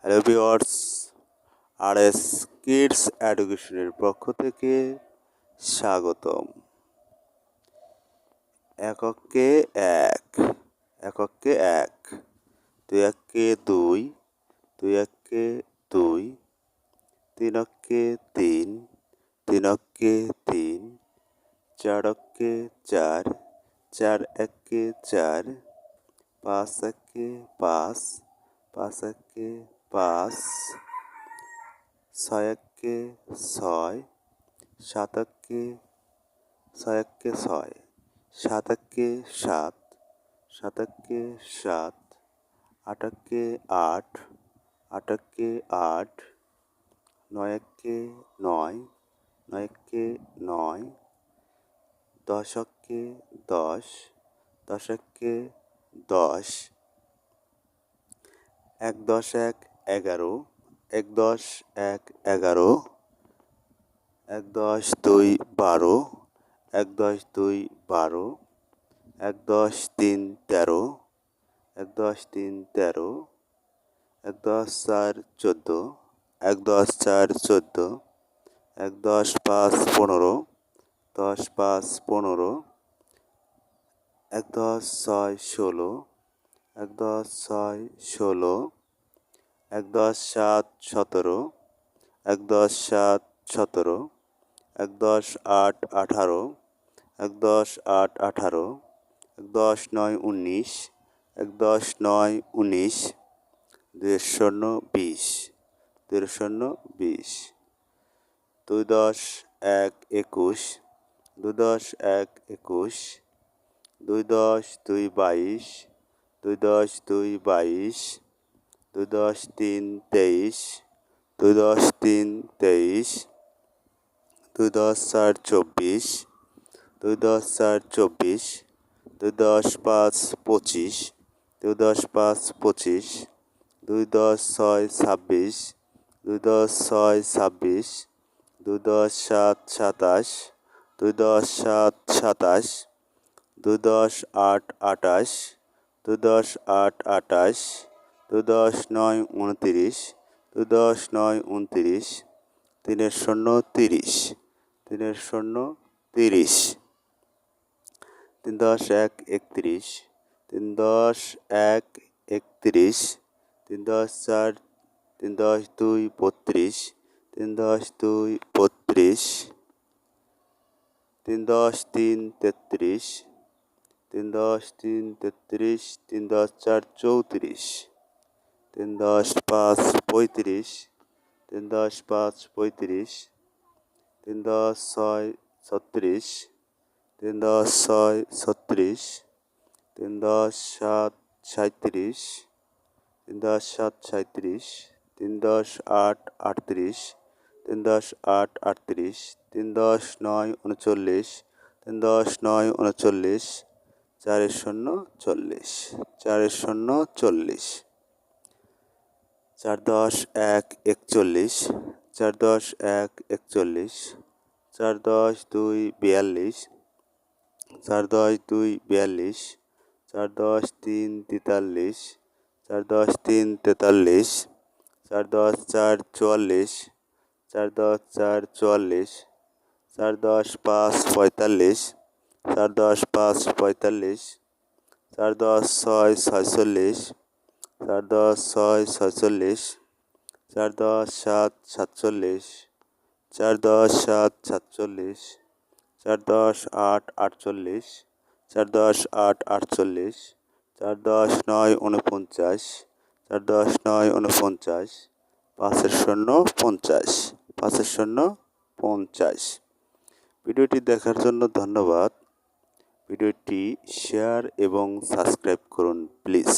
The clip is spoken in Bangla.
হ্যালো ভিউয়ার্স, আরএস কিডস এডুকেশনের পক্ষ থেকে স্বাগতম। এককে এক, এককে এক, দুই একে দুই, দুই একে দুই, তিন একে তিন, তিন একে তিন, চার একে চার, চার একে চার, পাঁচ একে পাঁচ, পাঁচ একে পাঁচ, ছয় একে ছয়, সাত একে ছয় একে ছয়, সাত একে সাত, সাত একে সাত, আট একে আট, আট একে আট, নয় একে নয়, নয় একে নয়, দশ একে দশ, দশ একে দশ, এক দশ এক এগারো, এক দশ এক এগারো, এক দশ দুই বারো, এক দশ দুই বারো, এক দশ তিন তেরো, এক দশ তিন তেরো, এক দশ চার চোদ্দো, এক দশ চার চোদ্দো, এক দশ পাঁচ পনেরো, দশ পাঁচ পনেরো, এক দশ ছয় ষোলো, এক দশ ছয় ষোলো, এক দশ সাত সতেরো, এক দশ সাত সতেরো, এক দশ আট আঠারো, এক দশ আট আঠারো, এক দশ নয় উনিশ, এক দশ নয় উনিশ, দুই শূন্য বিশ, দুই শূন্য বিশ, দুই দশ এক একুশ, দুই দশ এক একুশ, দুই দশ দুই বাইশ, দুই দশ দুই বাইশ, দুই দশ তিন তেইশ, দুই দশ তিন তেইশ, দুই দশ চার চব্বিশ, দুই দশ চার চব্বিশ, দুই দশ পাঁচ পঁচিশ, দুই দশ পাঁচ পঁচিশ, দুই দশ ছয় ছাব্বিশ, দুই দশ ছয় ছাব্বিশ, দুই দশ সাত সাতাশ, দুই দশ সাত সাতাশ, দুই দশ আট আটাশ, দুই দশ আট আটাশ, দুই দশ নয় উনতিরিশ, দুই দশ নয় উনতিরিশ, তিনের শূন্য তিরিশ, তিনের শূন্য তিরিশ, তিন দশ এক একত্রিশ, তিন দশ এক একত্রিশ, তিন দশ চার, তিন দশ দুই বত্রিশ, তিন দশ দুই বত্রিশ, তিন দশ তিন তেত্রিশ, তিন দশ তিন তেত্রিশ, তিন দশ চার চৌত্রিশ, তিন দশ পাঁচ পঁয়ত্রিশ, তিন দশ পাঁচ পঁয়ত্রিশ, তিন দশ ছয় ছত্রিশ, তিন দশ ছয় ছত্রিশ, তিন দশ সাত সাঁত্রিশ, তিন দশ সাত সাঁত্রিশ, তিন দশ আট আটত্রিশ, তিন দশ আট আটত্রিশ, তিন দশ নয় উনচল্লিশ, তিন দশ নয় উনচল্লিশ, চারের শূন্য চল্লিশ, চারের শূন্য চল্লিশ, চার দশ এক একচল্লিশ, চার দশ এক একচল্লিশ, চার দশ দুই বিয়াল্লিশ, চার দশ দুই বিয়াল্লিশ, চার দশ তিন তেতাল্লিশ, চার দশ তিন তেতাল্লিশ, চার দশ চার চুয়াল্লিশ, চার দশ চার চুয়াল্লিশ, চার দশ পাঁচ পঁয়তাল্লিশ, চার দশ পাঁচ পঁয়তাল্লিশ, চার দশ ছয় ছয়চল্লিশ, চার দশ ছয় ছয়চল্লিশ, চার দশ সাত সাতচল্লিশ, চার দশ সাত সাতচল্লিশ, চার দশ আট আটচল্লিশ, চার দশ আট আটচল্লিশ, চার দশ নয় উনপঞ্চাশ, চার দশ নয় উনপঞ্চাশ, পাঁচের শূন্য পঞ্চাশ, পাঁচের শূন্য পঞ্চাশ। ভিডিওটি দেখার জন্য ধন্যবাদ। ভিডিওটি শেয়ার এবং সাবস্ক্রাইব করুন প্লিজ।